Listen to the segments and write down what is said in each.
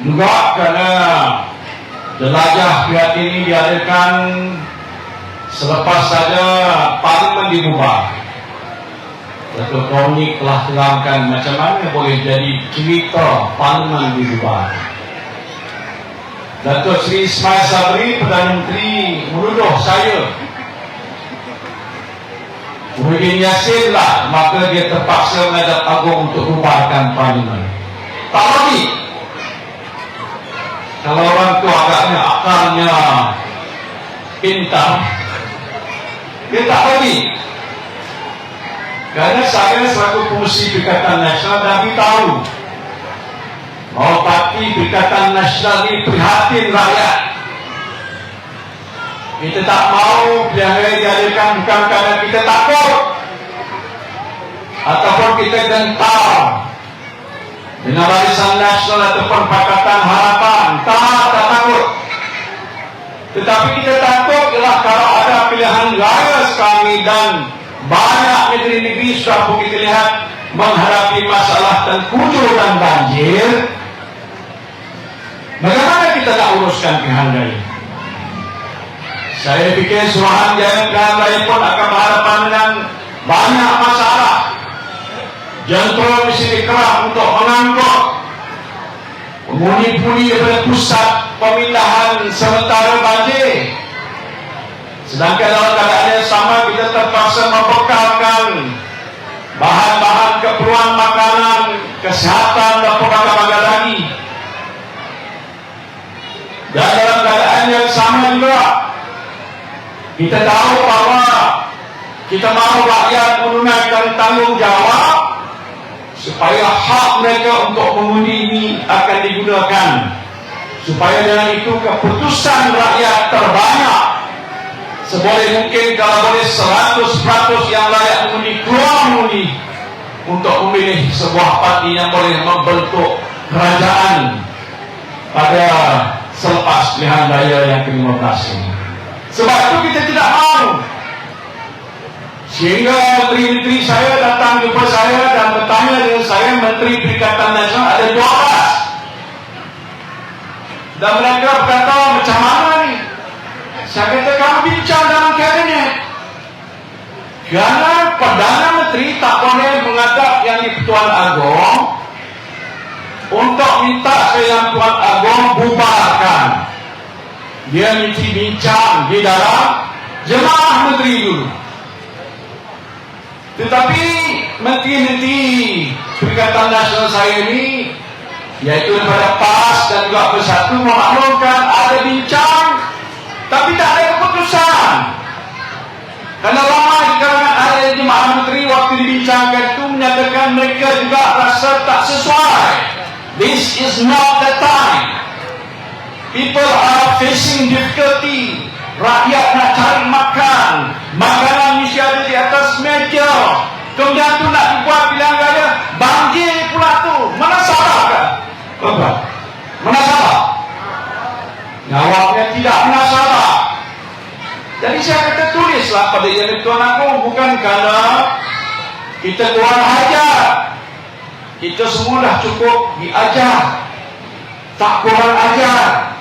Juga kerana jelajah pihak ini diadakan selepas saja parlimen dibubar. Datuk Kronik telah terangkan macam mana boleh jadi cerita parlimen dibubar. Datuk Seri Ismail Sabri, Perdana Menteri, menuduh saya Muhyiddin Yassin lah, maka dia terpaksa menghadap Agung untuk bubarkan parlimen. Tak lagi. Kalau orang tu agaknya akalnya pintar, dia tak lagi. Kerana saya selaku pengurusi Perikatan Nasional dah beritahu bahawa parti Perikatan Nasional ini prihatin rakyat. Kita tak mahu pilihan raya diadakan bukan kerana kita takut ataupun kita gentar dengan Barisan Nasional ataupun Pakatan Harapan. Tak takut. Tetapi kita takut ialah kalau ada pilihan raya kami dan banyak negeri-negeri sudah pun kita lihat menghadapi masalah tengkujuh dan banjir. Bagaimana kita nak uruskan pilihan raya? Saya fikir Suruhanjaya pilihan raya pun akan berhadapan dengan banyak masalah. Jentera mesti dikerah untuk mengangkut penghuni-penghuni daripada pusat pemindahan sementara banjir. Sedangkan dalam keadaan yang sama kita terpaksa membekalkan bahan-bahan keperluan makanan, kesihatan dan pelbagai lagi. Dan dalam keadaan yang sama juga kita tahu bahawa kita mahu rakyat menunaikan tanggungjawab supaya hak mereka untuk mengundi ini akan digunakan, supaya dengan itu keputusan rakyat terbanyak seboleh mungkin. Kalau boleh 100% yang layak mengundi keluar mengundi untuk memilih sebuah parti yang boleh membentuk kerajaan pada selepas pilihan raya yang ke-15 ini. Sebab itu kita tidak mahu sehingga menteri-menteri saya datang jumpa saya dan bertanya dengan saya, Menteri Perikatan Nasional ada 12 dan mereka berkata macam mana ni? Saya kata kamu bincang dalam kabinet, kerana Perdana Menteri tak boleh menghadap Yang di-Pertuan Agong untuk minta ke Yang Tuan Agong bubarkan. Dia mesti bincang di dalam jemaah menteri dulu. Tetapi menteri-menteri Perikatan Nasional saya ini, yaitu daripada PAS dan juga Bersatu, memaklumkan ada bincang tapi tak ada keputusan. Kerana ramai di kalangan ahli jemaah menteri waktu dibincangkan itu menyatakan mereka juga rasa tak sesuai. This is not the time. People are facing difficulty. Rakyat nak cari makan, makanan mesti ada di atas meja. Kemudian tu nak dibuat pilihan raya, banjir pula tu. Mana salah kan? Mana salah? Jawabnya tidak pernah salah. Jadi saya kata tulislah pada Yang di-Pertuan Agong, bukan kerana kita kurang ajar. Kita semua dah cukup diajar, tak kurang ajar.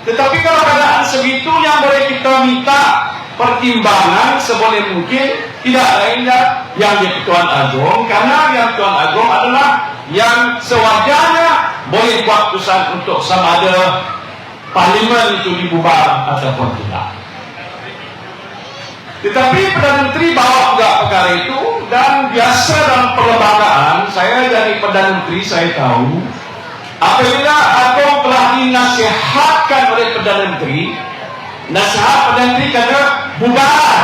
Tetapi kalau keadaan segitu yang boleh kita minta pertimbangan seboleh mungkin tidak lainnya Yang di-Pertuan Agong, karena Yang di-Pertuan Agong adalah yang sewajarnya boleh buat keputusan untuk sama ada parlimen itu dibubar ataupun tidak. Tetapi Perdana Menteri bawa juga perkara itu, dan biasa dalam perlembagaan saya dari Perdana Menteri saya tahu apabila Agong telah dinasihatkan oleh Perdana Menteri, nasihat Perdana Menteri kata bubar,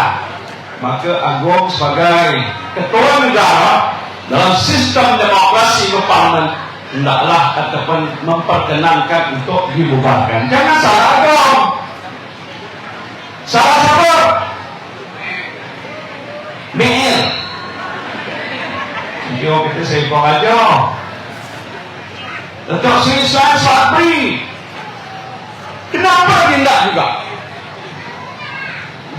maka Agong sebagai ketua negara dalam sistem demokrasi berparlimen hendaklah ataupun memperkenankan untuk dibubarkan. Jangan salah Agong. Salah siapa? Mil. Dia kata saya kurang ajar. Datuk Seri Ismail Sabri, kenapa dia tidak juga?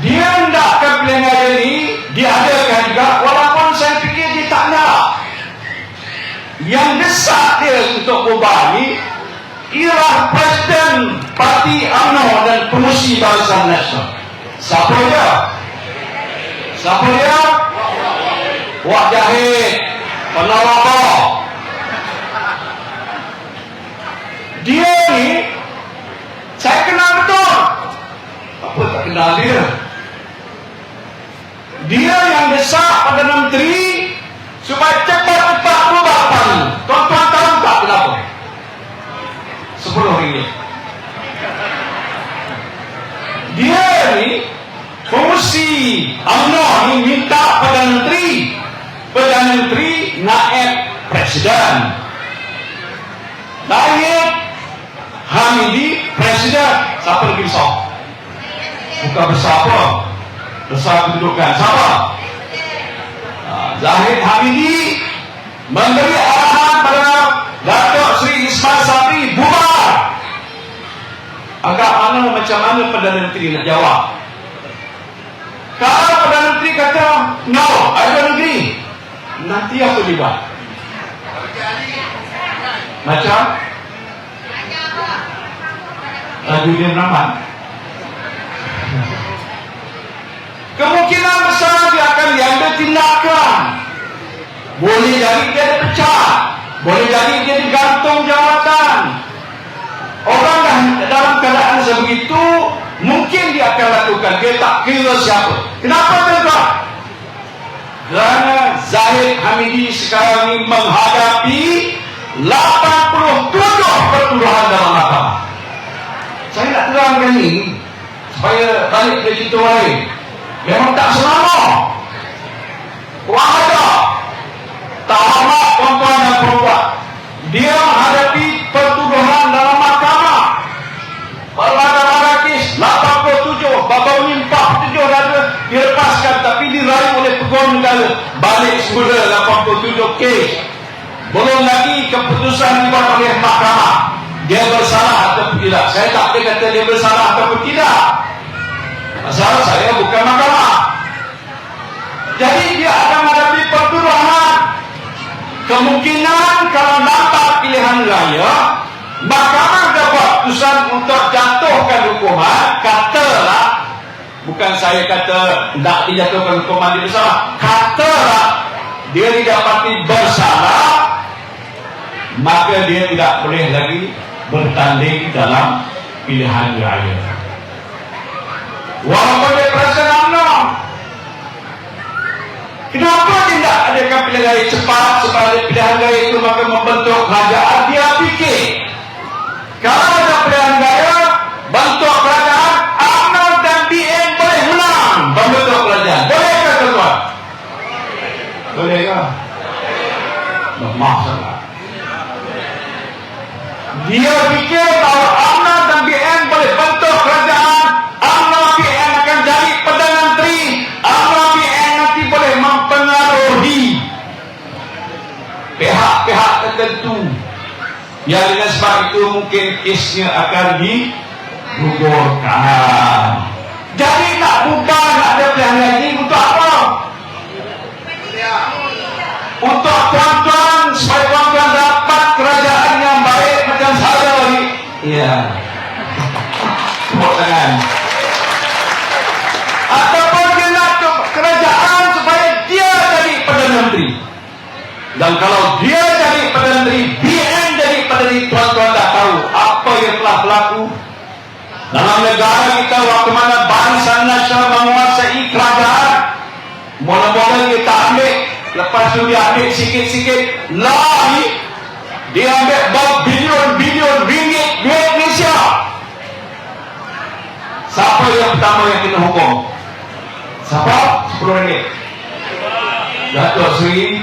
Dia hendakkan pilihan raya ini diadakan juga, walaupun saya fikir dia tak nak. Yang desak dia untuk bubar ni ialah Presiden Parti UMNO dan Pengurusi Barisan Nasional. Siapa dia? Siapa dia? Wak Jahid, penolak. Dia ni saya kenal betul. Apa tak kenal dia? Dia yang desak Perdana Menteri supaya cepat-cepat ubah PAN. Tuan-tuan tahu tak kenapa? RM10. Dia ni pengurusi UMNO ni minta Perdana Menteri naib Presiden, Zahid Hamidi Presiden. Siapa lagi besar? Bukan besar apa? Besar kedudukan. Siapa? Zahid Hamidi memberi arahan pada Datuk Seri Ismail Sabri bubar. Agak mana macam mana Perdana Menteri nak jawab? Kalau Perdana Menteri kata no, I don't agree, nanti apa dia buat? Macam lagu dia beraman. Kemungkinan besar dia akan diambil tindakan. Boleh jadi dia dipecat, boleh jadi dia digantung jawatan. Orang dah dalam keadaan sebegitu, mungkin dia akan lakukan. Dia tak kira siapa. Kenapa tuan? Kerana Zahid Hamidi sekarang ini menghadapi 87 pertuduhan dalam mahkamah. Saya nak terangkan ini supaya balik ke cerita lain. Memang tak selama. Wahadah tak hormat tuan-tuan dan perempuan. Dia menghadapi pertuduhan dalam mahkamah. Berlagak-lagakis 87, baru ni 47 dah dilepaskan, tapi diraih oleh Peguam Negara. Balik semula 87 kes. Belum lagi keputusan dibuat oleh mahkamah. Dia bersalah atau tidak. Saya tak boleh kata dia bersalah atau tidak. Masalah saya bukan mahkamah. Jadi dia akan menghadapi pertuduhan. Kemungkinan kalau dapat pilihan raya, mahkamah dapat keputusan untuk jatuhkan hukuman. Katalah, bukan saya kata tidak dijatuhkan hukuman dia bersalah, katalah dia didapati bersalah, maka dia tidak boleh lagi bertanding dalam pilihan raya. Walaupun dia Presiden UMNO, kenapa dia tidak adakan pilihan raya cepat? Supaya pilihan raya itu maka membentuk kerajaan. Dia fikir kalau ada pilihan raya, bentuk kerajaan, UMNO dan BN boleh menang membentuk kerajaan. Bolehkah tuan-tuan? Bolehkah? Lemah sangat. Dia fikir bahawa UMNO dan BN boleh bentuk kerajaan. UMNO BN akan jadi Perdana Menteri. UMNO BN nanti boleh mempengaruhi pihak-pihak tertentu. Yang dengan sebab itu mungkin kesnya akan digugurkan. Jadi nak bubar, nak ada pilihan lagi untuk apa? Untuk tuan-tuan, supaya tuan-tuan dapat kerajaan yang baik macam saya ni. Ya. Tepuk tangan. Ataupun dia nak kerajaan supaya dia jadi Perdana Menteri. Dan kalau dia jadi Perdana Menteri, BN jadi Perdana Menteri, tuan-tuan dah tahu apa yang telah berlaku dalam negara kita waktu mana Barisan Nasional menguasai kerajaan. Mula-mula kita ambil, lepas tu dia ambil sikit-sikit lagi, dia ambil berbilion-bilion ringgit duit Malaysia. Siapa yang pertama yang kena hukum? Siapa? RM10. Datuk Seri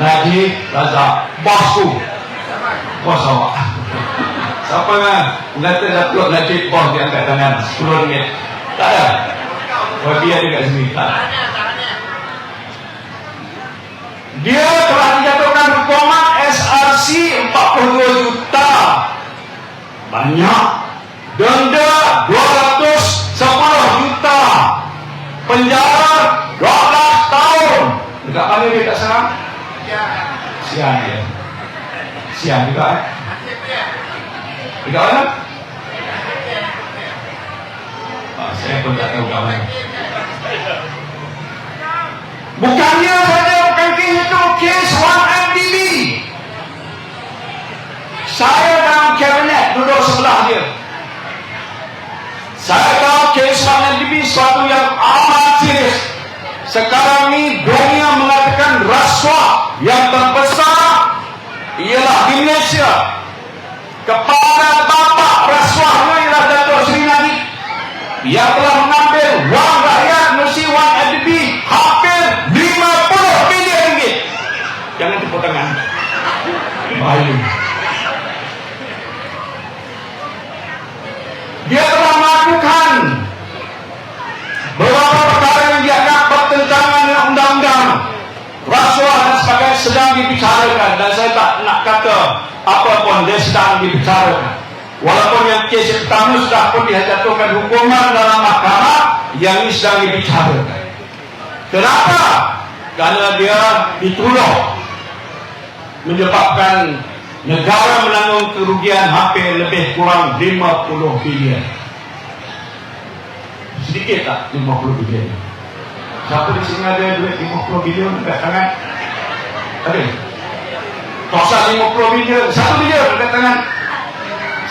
Najib Razak, bosku. Bos awak. Siapa yang kata Datuk Najib bos, dia angkat tangan? RM10. Tak ada? Oh, dia ada kat sini. Tak. Dia telah dijatuhkan hukuman SRC 42 juta. Banyak. Denda 210 juta. Penjara 12 tahun. Dekat mana dia tak serang? Sian dia. Sian juga Dekat mana? Saya pun tak tahu kat mana. Bukannya saja bukan kes itu, kes 1MDB. Saya dalam kabinet duduk sebelah dia. Saya tahu kes 1MDB suatu yang amat serius. Sekarang ni dunia mengatakan rasuah yang terbesar ialah di Malaysia. Kepala bapa rasuahnya ialah Datuk Seri Najib yang telah mengambil wang rakyat Mersey 1MDB hampir 50 bilion ringgit. Jangan tepuk tangan. Bahaya. Dia telah melakukan beberapa perkara yang dianggap bertentangan dengan undang-undang. Rasuah dan sebagainya sedang dibicarakan, dan saya tak nak kata apa pun, dia sedang dibicarakan. Walaupun yang kes pertama sudah pun dijatuhkan hukuman dalam mahkamah, yang ini sedang dibicarakan. Kenapa? Kerana dia dituduh menyebabkan negara menanggung kerugian hampir lebih kurang 50 bilion. Sedikit tak 50 bilion? Siapa di sini ada duit 50 bilion dekat tangan? Ada? Tosa 50 bilion, 1 bilion dekat tangan.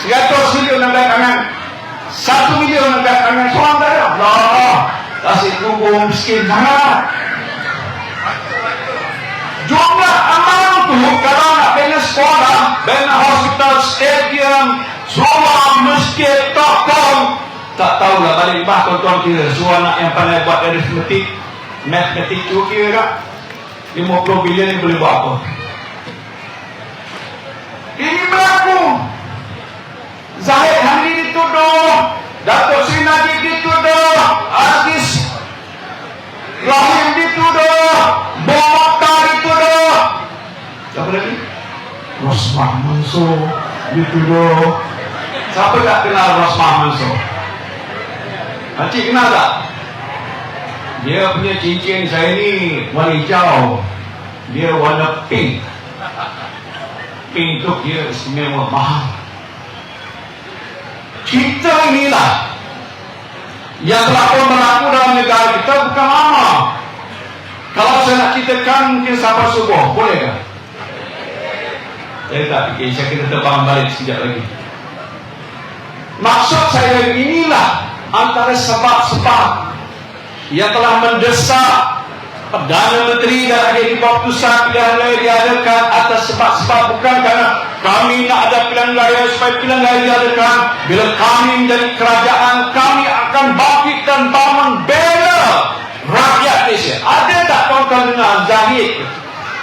100 bilion dekat tangan. 1 bilion dekat tangan. Seorang tak ada. Allah, kasih tunggu miskin sangat. Jumlah amal tu kalau nak bina sekolah, bina hospital, stadium, sekolah, masjid, tokong, tak tahulah balik bah tuan-tuan kira. Suruh anak yang pandai buat arithmetic, matematik tu kira tak 50 bilion ni boleh buat apa? Ini berlaku. Zahid Hamdi dituduh, Datuk Seri Najib dituduh, Aziz Rahim dituduh, Mokhtar dituduh. Siapa lagi? Rosmah Mansur dituduh. Siapa tak kenal Rosmah Mansur? Pakcik kenal tak? Dia punya cincin saya ni warna hijau, dia warna pink. Pink tu dia istimewa, mahal. Kita inilah yang telah pun berlaku dalam negara kita bukan lama. Kalau saya nak ceritakan mungkin sampai subuh, boleh tak? Saya tak fikir, saya kena terbang balik sekejap lagi. Maksud saya inilah antara sebab-sebab yang telah mendesak Perdana Menteri dan akhir keputusan pilihan raya diadakan atas sebab-sebab bukan kerana kami nak ada pilihan raya supaya pilihan raya diadakan. Bila kami menjadi kerajaan, kami akan bangkit dan bangun bela rakyat Malaysia. Ada tak tuan-tuan dengar Zahid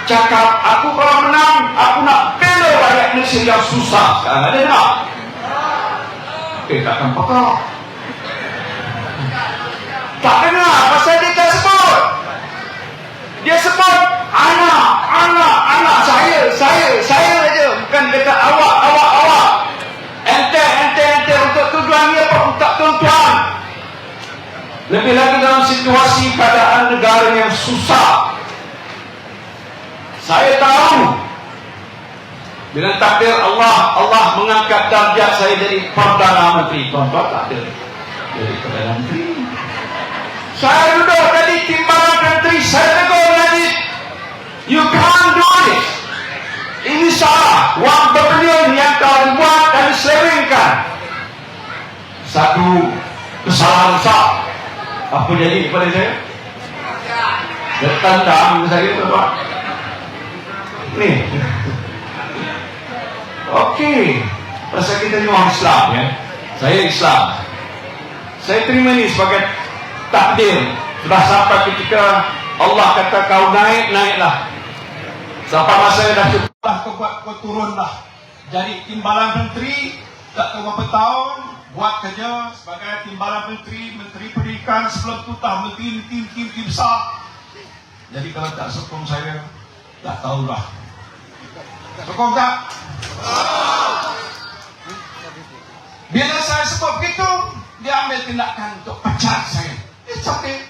cakap, aku kalau menang, aku nak bela rakyat Malaysia yang susah sekarang? Ada tak? Takkan pakar. Tak dengar pasal dia tak sebut. Dia sebut anak saya saja, bukan dekat awak. Ente untuk tujuan dia apa untuk tuan-tuan. Lebih lagi dalam situasi keadaan negara yang susah. Saya tahu dengan takdir Allah mengangkat darjat saya jadi Perdana Menteri. Tuan-tuan tak ada jadi Perdana Menteri. Saya duduk tadi timbalan menteri, saya tegur lagi, you can't do this. Ini salah. Wang berbilion yang kau buat dan diselewengkan. Satu kesalahan besar. Apa jadi kepada saya? Bertandang saya tuan-tuan. Ni. Okey. Pasal kita ni orang Islam ya. Saya Islam. Saya terima ni sebagai takdir. Sudah sampai ketika Allah kata kau naiklah. Sampai masa dah cukup kau buat, kau turunlah. Jadi timbalan menteri, tak tahu berapa tahun buat kerja sebagai timbalan menteri pendidikan, sebelum tu tak menteri besar. Jadi kalau tak sokong saya, tak tahulah. Sokong tak? Bila saya sebut begitu, dia ambil tindakan untuk pecat saya. It's okay.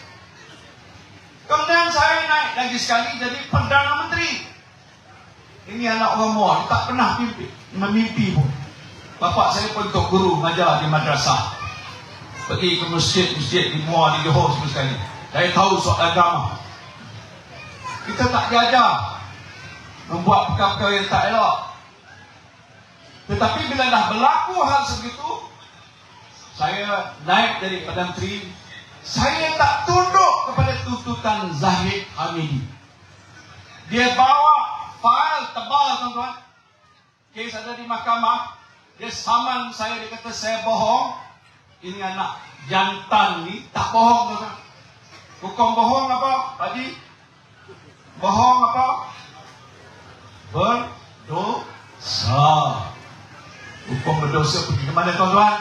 Kemudian saya naik lagi sekali jadi Perdana Menteri. Ini anak orang muda, tak pernah memimpi pun. Bapak saya pun tok guru mengajar di madrasah. Pergi ke masjid-masjid di Muar, di Johor semua sekali. Saya tahu soal agama. Kita tak diajar membuat perkara-perkara yang tak elok. Tetapi bila dah berlaku hal sebegitu, saya naik dari Padang Tri, saya tak tunduk kepada tuntutan Zahid Hamidi. Dia bawa fail tebal, tuan-tuan. Kes ada di mahkamah. Dia saman saya, dia kata saya bohong. Ini anak jantan ni tak bohong, tuan-tuan. Hukum bohong apa, Pak Haji? Bohong apa? Berdosa. Hukum berdosa pergi ke mana, tuan-tuan?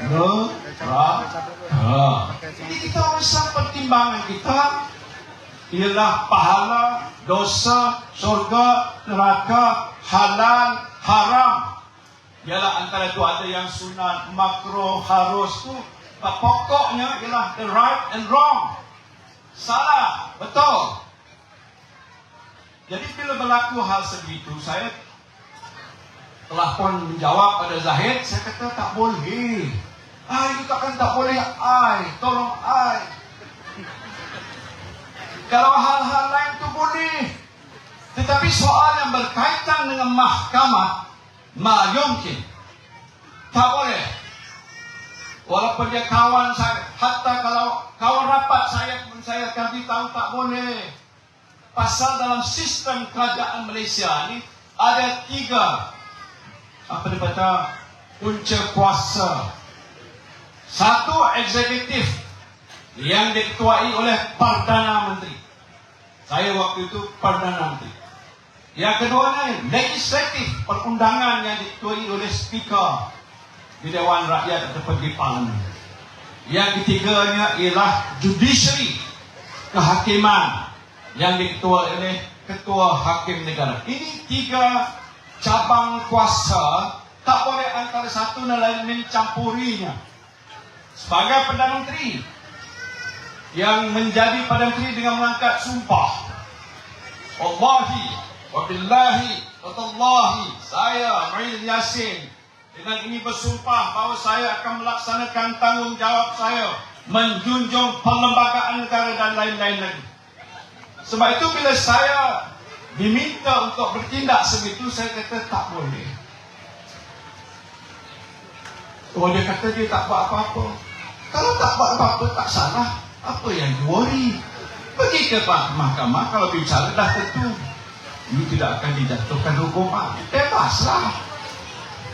Neraka. Jadi kita Islam pertimbangan kita ialah pahala, dosa, syurga, neraka, halal, haram. Ialah antara itu ada yang sunat, makruh, harus tu. Pokoknya ialah the right and wrong. Salah, betul. Jadi bila berlaku hal sebegitu, saya telah pun menjawab pada Zahid, saya kata tak boleh. Itu takkan tak boleh. Tolong kalau hal-hal lain tu boleh. Tetapi soal yang berkaitan dengan mahkamah, mungkin tak boleh. Walaupun dia kawan saya, hatta kalau kawan rapat saya pun saya akan beritahu tak boleh. Pasal dalam sistem kerajaan Malaysia ni ada 3 punca kuasa. Satu, eksekutif yang diketuai oleh Perdana Menteri. Saya waktu itu Perdana Menteri. Yang kedua ni legislatif, perundangan yang diketuai oleh Speaker di Dewan Rakyat ataupun di Parlimen. Yang ketiganya ialah judiciary, kehakiman yang diketuai oleh Ketua Hakim Negara. Ini 3 cabang kuasa, tak boleh antara satu dan lain mencampurinya. Sebagai Perdana Menteri yang menjadi Perdana Menteri dengan mengangkat sumpah, Wallahi, wabillahi, watallahi, saya Mail Yasin dengan ini bersumpah bahawa saya akan melaksanakan tanggungjawab saya, menjunjung perlembagaan negara dan lain-lain lagi. Sebab itu bila saya diminta untuk bertindak sebegitu, saya kata tak boleh. Dia kata dia tak buat apa-apa. Kalau tak buat apa-apa tak salah, apa yang worry? Pergi ke mahkamah, kalau bicara dah tentu you tidak akan dijatuhkan hukuman, bebaslah.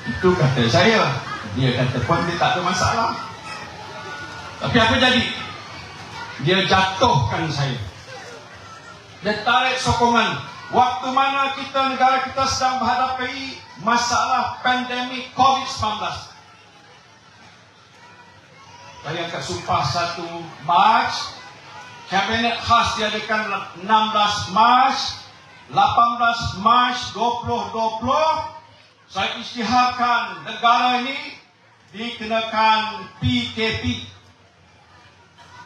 Itu kata saya. Dia kata pun dia tak ada masalah. Tapi apa jadi? Dia jatuhkan saya. Dia tarik sokongan. Waktu mana negara kita sedang menghadapi masalah pandemik COVID-19. Saya angkat sumpah 1 Mac. Kabinet khas diadakan 16 Mac. 18 Mac 2020. Saya isytiharkan negara ini dikenakan PKP,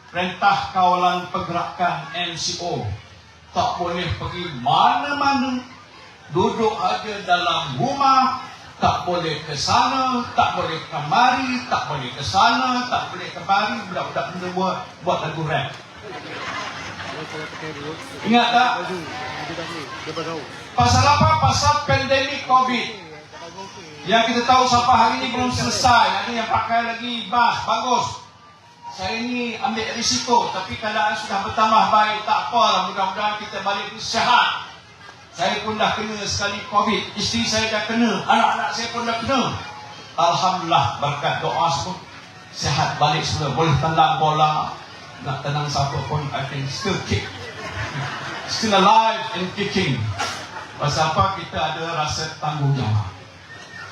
Perintah Kawalan Pergerakan MCO. Tak boleh pergi mana-mana, duduk aja dalam rumah, tak boleh ke sana, tak boleh kemari, tak boleh ke sana, tak boleh kemari. Budak-budak muda buat lagu rap. Ingat tak? Pasal apa? Pasal pandemik COVID. Yang kita tahu sampai hari ini belum selesai. Ada yang pakai lagi mask, bagus. Saya ini ambil risiko, tapi keadaan sudah bertambah baik. Tak apalah, mudah-mudahan kita balik ke sehat. Saya pun dah kena sekali COVID. Isteri saya dah kena, anak-anak saya pun dah kena. Alhamdulillah, berkat doa semua sehat balik semua. Boleh tendang bola, nak tenang siapa pun, I can still kick. Still alive and kicking. Pasal apa? Kita ada rasa tanggungjawab.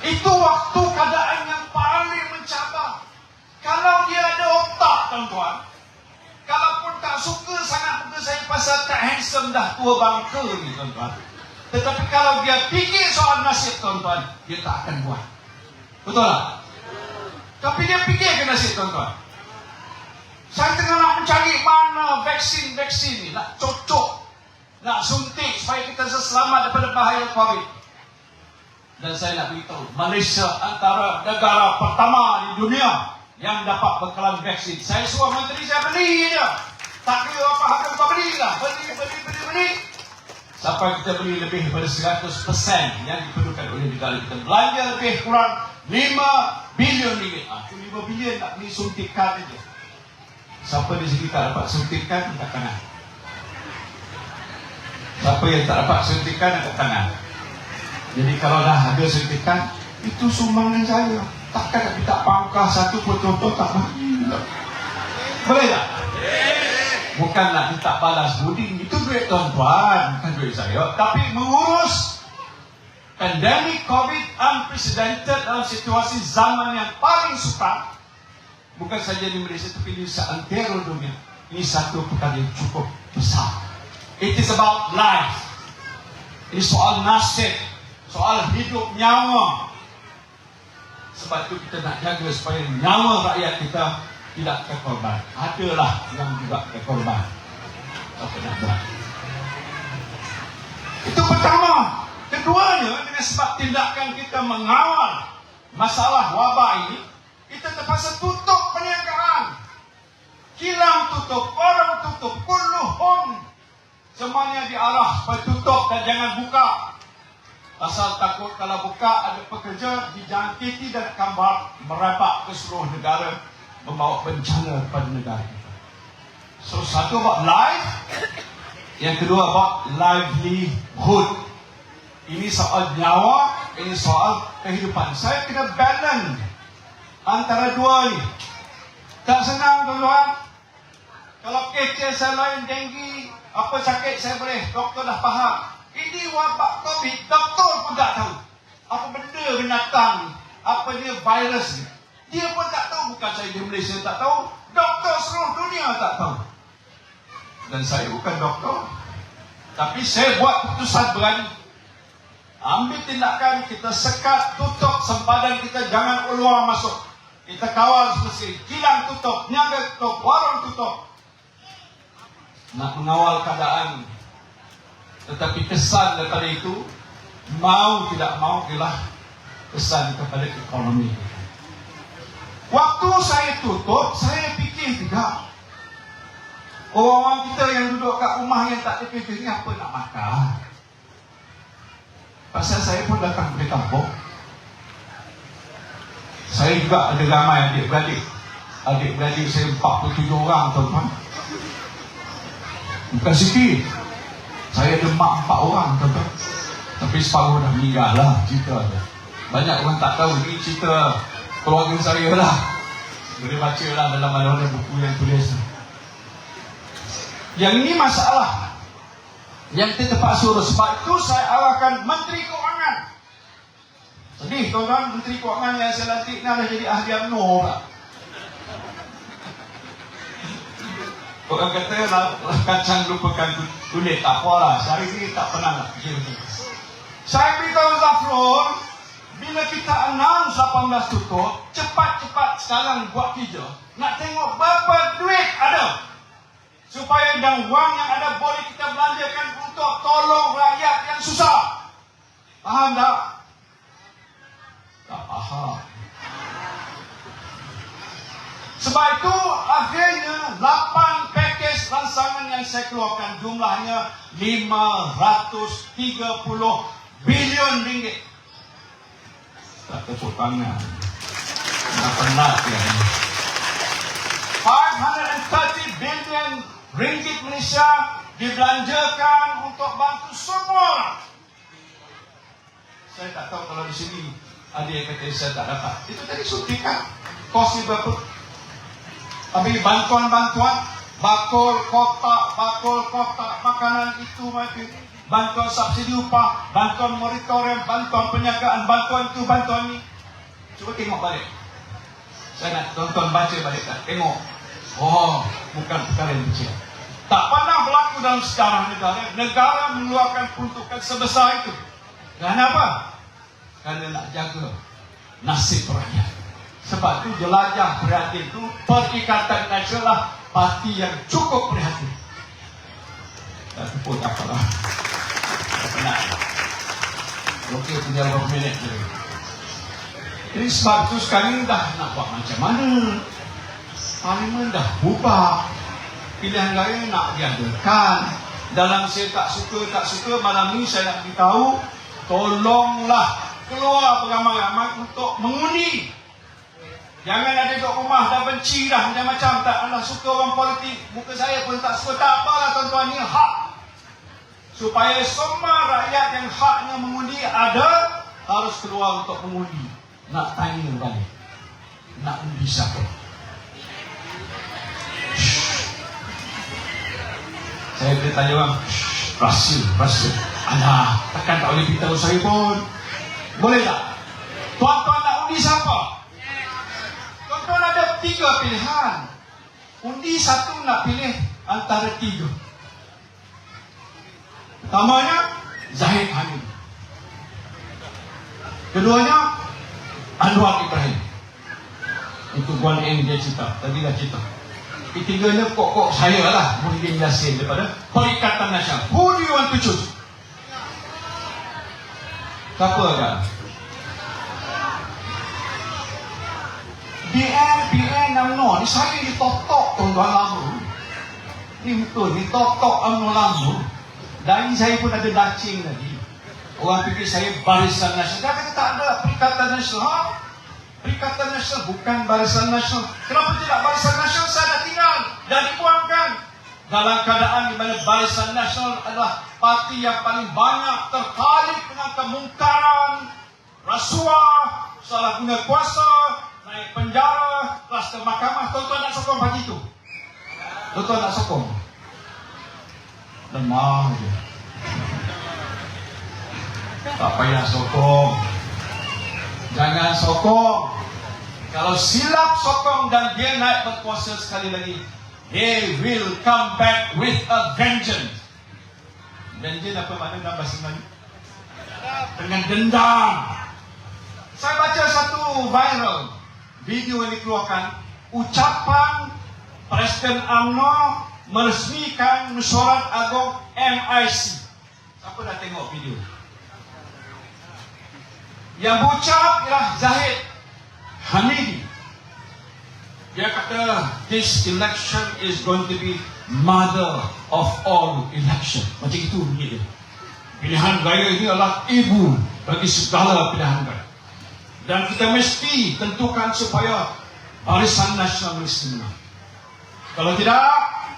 Itu waktu keadaan yang paling mencabar. Kalau dia ada otak, tuan-tuan, kalaupun tak suka sangat muka saya pasal tak handsome, dah tua bangka ni, tuan-tuan. Tetapi kalau dia fikir soal nasib, tuan-tuan, dia tak akan buat. Betul tak? Tapi dia fikir ke nasib, tuan-tuan. Saya tengah nak mencari mana vaksin-vaksin ni, nak cocok, nak suntik supaya kita selamat daripada bahaya COVID. Dan saya nak beritahu, Malaysia antara negara pertama di dunia yang dapat bekalan vaksin. Saya suruh menteri saya beli je. Tak kira apa harga kau beli lah. Beli. Sampai kita beli lebih daripada 100% yang diperlukan oleh negara kita. Belanja lebih kurang 5 bilion ringgit. Itu 5 bilion nak beli suntikan saja. Siapa di sini tak dapat suntikan, angkat tangan. Siapa yang tak dapat suntikan, angkat tangan. Jadi kalau dah ada suntikan, itu sumbangan saya. Takkan nak minta pangkah satu betul-betul tak bagi. Boleh tak? Bukan nak minta balas budi. Itu duit tuan-tuan, bukan duit saya. Tapi mengurus pandemik COVID unprecedented dalam situasi zaman yang paling sukar, bukan saja di Malaysia tapi di seantero dunia. Ini satu perkara yang cukup besar. It is about life. Ini soal nasib, soal hidup nyawa. Sebab itu kita nak jaga supaya nyawa rakyat kita tidak terkorban. Adalah yang juga terkorban. Apa nak buat? Itu pertama. Keduanya, dengan sebab tindakan kita mengawal masalah wabak ini, kita terpaksa tutup perniagaan. Kilang tutup, orang tutup, kulluhum. Semuanya diarah supaya tutup dan jangan buka. Pasal takut kalau buka ada pekerja dijangkiti dan kambar merapat ke seluruh negara, membawa bencana kepada negara kita. So satu about life, yang kedua about livelihood. Ini soal nyawa, ini soal kehidupan. Saya kena balance antara dua ni. Tak senang tuan-tuan. Kalau kes saya lain denggi, apa sakit saya boleh, doktor dah faham. Ini wabak COVID, doktor pun tak tahu apa benda binatang ni, apa dia virus ni. Dia pun tak tahu, bukan saya di Malaysia tak tahu, doktor seluruh dunia tak tahu. Dan saya bukan doktor, tapi saya buat keputusan berani. Ambil tindakan, kita sekat, tutup sempadan kita, jangan keluar masuk. Kita kawal semestinya, kilang tutup, niaga tutup, warung tutup. Nak mengawal keadaan. Tetapi kesan daripada itu, mau tidak mau ialah kesan kepada ekonomi. Waktu saya tutup, saya fikir juga, orang-orang kita yang duduk kat rumah yang tak ada kerja ni apa nak makan? Pasal saya pun datang dari kampung. Saya juga ada ramai adik-beradik. Adik-beradik saya 47 orang, tuan-tuan. Bukan sikit. Saya ada mak 4 orang, tuan-tuan. Tapi separuh dah meninggal lah cerita tu. Banyak orang tak tahu ni cerita keluarga saya lah. Boleh baca lah dalam mana-mana buku yang tulis. Yang ini masalah yang kita terpaksa urus. Sebab itu saya arahkan Menteri Keuangan. Sedih tuan-tuan, Menteri Keuangan yang saya lantik ni dah jadi ahli UMNO pula. Orang kata lah, kacang lupakan kulit, tak apalah. Sehari ni tak pernah nak fikir macam tu. Saya beritahu Zafrul, bila kita announce 18 tutup, cepat-cepat sekarang buat kerja. Nak tengok berapa duit ada. Supaya dan wang yang ada boleh kita belanjakan untuk tolong rakyat yang susah. Faham tak? Tak faham. Sebab itu akhirnya 8 pakej rancangan yang saya keluarkan, jumlahnya 530 bilion ringgit. Tak tepuk tangan. Tak penat ya. 530 bilion ringgit Malaysia dibelanjakan untuk bantu semua orang. Saya tak tahu kalau di sini ada yang kata saya tak dapat. Itu tadi suntikan. Kosnya berapa? Tapi bantuan-bantuan, bakul kotak, makanan itu macam bantuan subsidi upah, bantuan moratorium, bantuan penjagaan, bantuan itu, bantuan ini. Cuba tengok balik. Saya nak tonton baca balik tak? Tengok. Oh, bukan perkara yang kecil. Tak pernah berlaku dalam sejarah negara. Negara mengeluarkan peruntukan sebesar itu. Kenapa? Kerana nak jaga nasib rakyat. Sebab itu jelajah prihatin itu Perikatan Nasional parti yang cukup prihatin. Tak tepuk tak apalah. Okey, tinggal beberapa minit je. Jadi sebab itu sekarang dah nak buat macam mana? Parlimen dah bubar. Pilihan raya nak diadakan. Dalam saya tak suka, malam ni saya nak beritahu, tolonglah keluar beramai-ramai untuk mengundi. Jangan ada duduk rumah dah benci dah macam-macam, tak pernah suka orang politik. Muka saya pun tak suka, tak apalah tuan-tuan, ni hak. Supaya semua rakyat yang haknya mengundi ada, harus keluar untuk mengundi. Nak tanya balik, nak undi siapa? Saya boleh tanya orang, rahsia. Alah, takkan tak boleh beritahu saya pun. Boleh tak? Tuan-tuan nak undi siapa? Tuan-tuan ada 3 pilihan. Undi satu nak pilih antara 3. Pertamanya, Zahid Hamid. Keduanya, Anwar Ibrahim. Itu Guan Eng dia cerita. Tadi dah cerita. Ketiganya pokok saya lah, Muhyiddin Yassin daripada Perikatan Nasional. Who do you want to choose? Siapa kan? BN UMNO ni saya ditotok tuan-tuan lama. Ni betul, ditotok UMNO lama. Dari saya pun ada dacing lagi. Orang fikir saya Barisan Nasional. Dia kata tak ada Perikatan Nasional. Perikatan Nasional bukan Barisan Nasional. Kenapa tidak Barisan Nasional? Saya dah tinggal dan dibuangkan. Dalam keadaan di mana Barisan Nasional adalah parti yang paling banyak terkait dengan kemungkaran, rasuah, salah guna kuasa, naik penjara, kluster mahkamah. Tuan-tuan nak sokong parti itu? Tuan-tuan nak sokong? Lemah je. Tak payah sokong. Jangan sokong. Kalau silap sokong dan dia naik berkuasa sekali lagi, they will come back with a vengeance. Vengeance apa makna dalam bahasa Melayu? Dengan dendam. Saya baca satu viral video yang dikeluarkan, ucapan Presiden UMNO meresmikan Mesyuarat Agung MIC. Siapa dah tengok video? Yang berucap ialah Zahid Hamidi. Dia kata, this election is going to be mother of all election. Macam itu bunyi dia. Pilihan raya ini adalah ibu bagi segala pilihan raya. Dan kita mesti tentukan supaya Barisan Nasional mesti menang. Kalau tidak,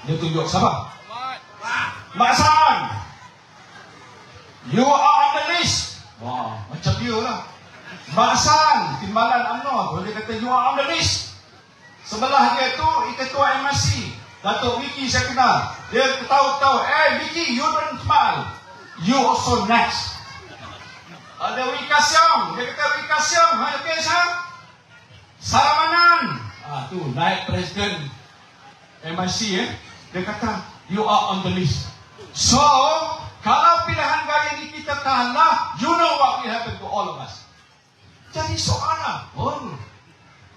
dia tunjuk siapa? Mak San, you are on the list. Wah, macam dia lah. Mak San, timbalan UMNO, dia kata you are on the list. Sebelah dia tu, Ketua MRC, Datuk Vicky saya kenal. Dia tahu-tahu, Vicky, you don't smile. You also next. Ada Wika Siam, dia kata Wika Siam, okay Siam? Saramanan. Tu naik Presiden MRC, dia kata, you are on the list. So, kalau pilihan raya ini kita kalah, you know what will happen to all of us. Jadi soalan pun,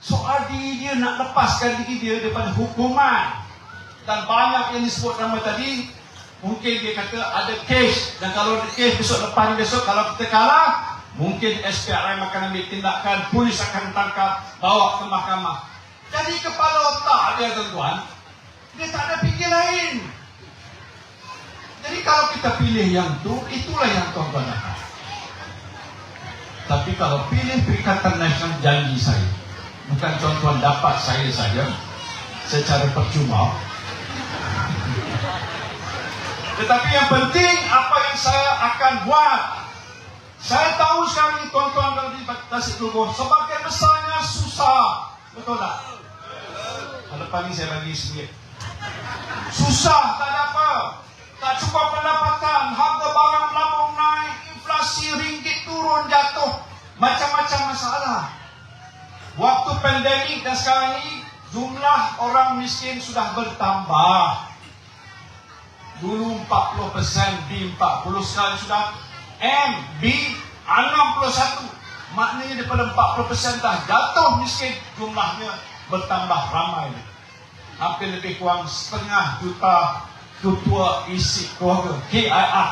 soal diri dia nak lepaskan diri dia daripada hukuman. Dan banyak yang disebut nama tadi, mungkin dia kata ada kes. Dan kalau ada kes besok, kalau kita kalah, mungkin SPRM akan ambil tindakan, polis akan tangkap, bawa ke mahkamah. Jadi kepala otak dia tuan-tuan, dia tak ada fikir lain. Jadi kalau kita pilih yang tu, itulah yang tuan-tuan dapat. Tapi kalau pilih Perikatan Nasional, janji saya, bukan tuan-tuan dapat saya saja secara percuma. Tetapi yang penting apa yang saya akan buat. Saya tahu sekarang ini tuan-tuan kalau di Tasikmalaya sebagian besarnya susah. Betul tak? Lepas ni saya bagi sedikit. Susah, tak ada apa. Tak cukup pendapatan, harga barang melambung naik, inflasi ringgit turun jatuh, macam-macam masalah. Waktu pandemik dan sekarang ini, jumlah orang miskin sudah bertambah. Dulu 40%, B 40, sekarang sudah B 61. Maknanya daripada 40% dah jatuh miskin, jumlahnya bertambah ramai. Hampir lebih kurang 500,000 ketua isi keluarga KIR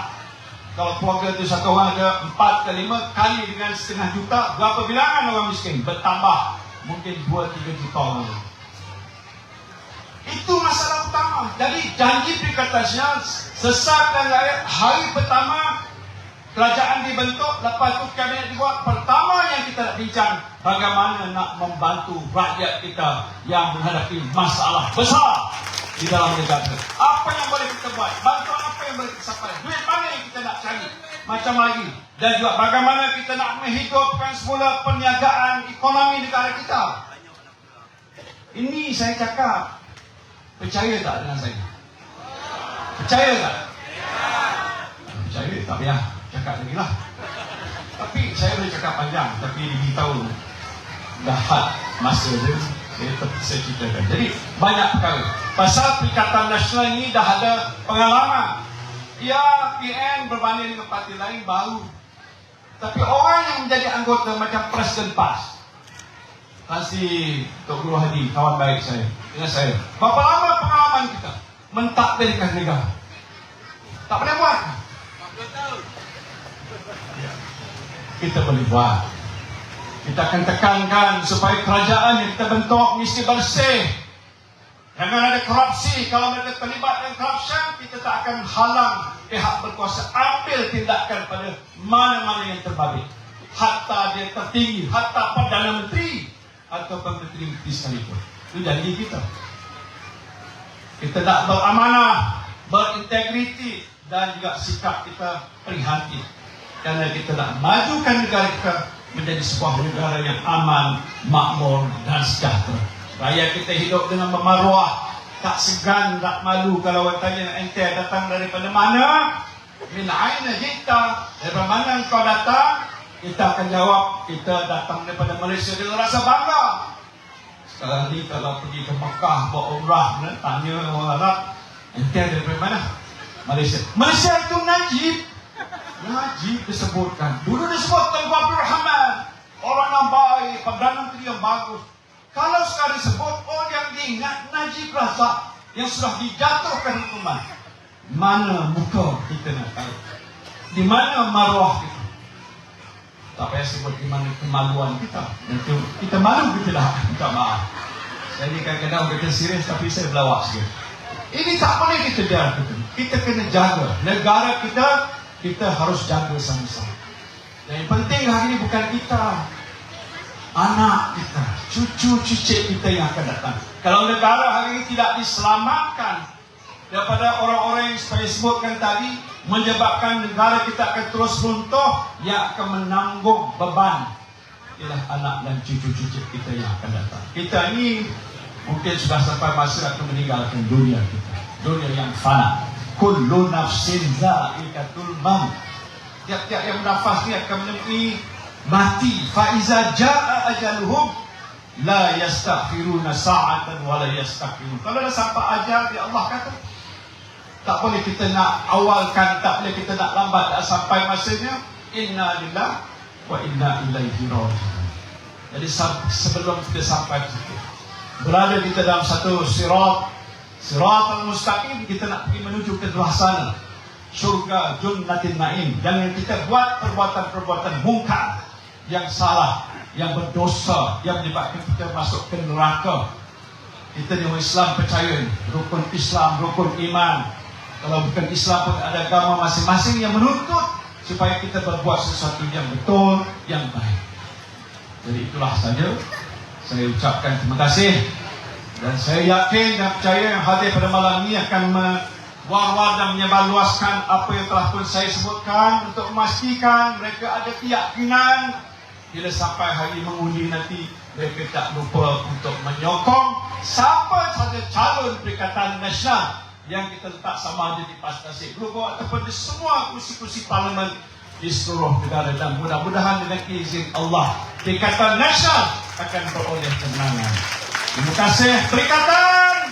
Kalau keluarga itu satu orang ada 4 ke 5 kali dengan setengah juta, berapa bilangan orang miskin? Bertambah mungkin 2-3 juta orang. Itu masalah utama. Jadi janji Perikatan Nasional sesat dan rakyat hari pertama kerajaan dibentuk, lepas tu kabinet dibuat, pertama yang kita nak bincang bagaimana nak membantu rakyat kita yang menghadapi masalah besar di dalam negara. Apa yang boleh kita buat? Bantuan apa yang boleh kita sampai? Duit mana yang kita nak cari? Macam lagi. Dan juga bagaimana kita nak menghidupkan semula perniagaan ekonomi negara kita. Ini saya cakap. Percaya tak dengan saya? Percaya tak? Percaya tak payah cakap lagi lah. Tapi saya boleh cakap panjang. Tapi diberitahu dah masa dia, saya ceritakan. Jadi banyak perkara. Pasal Perikatan Nasional ini dah ada pengalaman. Ya, PN berbanding dengan parti lain baru. Tapi orang yang menjadi anggota macam Presiden PAS, Kasih Tok Guru Hadi, kawan baik saya, dengan saya, berapa lama pengalaman kita mentakdirkan negara? Tak boleh buat. 40 tahun. Ya. Kita boleh buat. Kita akan tekankan supaya kerajaan yang kita bentuk mesti bersih. Jangan ada korupsi. Kalau mereka terlibat dengan korupsi, kita tak akan halang pihak berkuasa ambil tindakan pada mana-mana yang terbabit. Hatta dia tertinggi, hatta Perdana Menteri atau Menteri-Menteri sekalipun. Itu janji kita. Kita nak beramanah, berintegriti dan juga sikap kita prihatin. Kerana kita nak majukan negara kita menjadi sebuah negara yang aman, makmur dan sejahtera. Rakyat kita hidup dengan bermaruah, tak segan, tak malu kalau orang tanya ente datang daripada mana? Min aina jita? Daripada mana engkau datang? Kita akan jawab, kita datang daripada Malaysia dengan rasa bangga. Sekarang ni kalau pergi ke Mekah buat umrah, tanya orang Arab, ente daripada mana? Malaysia. Malaysia itu Najib. Najib disebutkan. Dulu disebut Tengku Abdul Rahman, orang yang baik, Perdana Menteri yang bagus. Kalau sekarang disebut, oh yang diingat Najib Razak yang sudah dijatuhkan hukuman. Mana muka kita nak tahu? Di mana maruah kita? Tak payah sebut di mana kemaluan kita. Itu kita malu kita dah. Minta maaf. Saya ni kadang-kadang kata serius tapi saya berlawak sikit. Ini tak boleh kita biarkan. Kita kena jaga. Negara kita, kita harus jaga sama-sama. Dan yang penting hari ini bukan kita. Anak kita, cucu-cucu kita yang akan datang. Kalau negara hari ini tidak diselamatkan daripada orang-orang yang saya sebutkan tadi, menyebabkan negara kita akan terus runtuh, yang akan menanggung beban ialah anak dan cucu-cucu kita yang akan datang. Kita ini mungkin sudah sampai masa akan meninggalkan dunia kita, dunia yang fana. Kullu nafsin za'iqatul maut. Tiap-tiap yang bernafas ni akan menemui mati. Faiza jaa ajaluhum la yastaghfiruna sa'atan wa la yastaghfirun. Kalau dah sampai ajal, ya Allah kata, tak boleh kita nak awalkan, tak boleh kita nak lambat. Dah sampai masanya, inna lillahi wa inna ilaihi raji'un. Jadi sebelum kita sampai situ, berada kita dalam satu sirat al-mustaqim, kita nak pergi menuju ke belah sana, syurga jannatin naim. Jangan kita buat perbuatan-perbuatan mungkar yang salah, yang berdosa, yang menyebabkan kita masuk ke neraka. Kita ni orang Islam percaya rukun Islam, rukun iman. Kalau bukan Islam pun ada agama masing-masing yang menuntut supaya kita berbuat sesuatu yang betul, yang baik. Jadi itulah saja. Saya ucapkan terima kasih. Dan saya yakin dan percaya yang hadir pada malam ini akan war-war dan menyebarluaskan apa yang telah pun saya sebutkan untuk memastikan mereka ada keyakinan bila sampai hari mengundi nanti mereka tak lupa untuk menyokong siapa sahaja calon Perikatan Nasional yang kita letak sama ada di PAS Tasik Global ataupun di semua kursi-kursi parlimen di seluruh negara. Dan mudah-mudahan dengan izin Allah Perikatan Nasional akan beroleh kemenangan. Terima kasih Perikatan.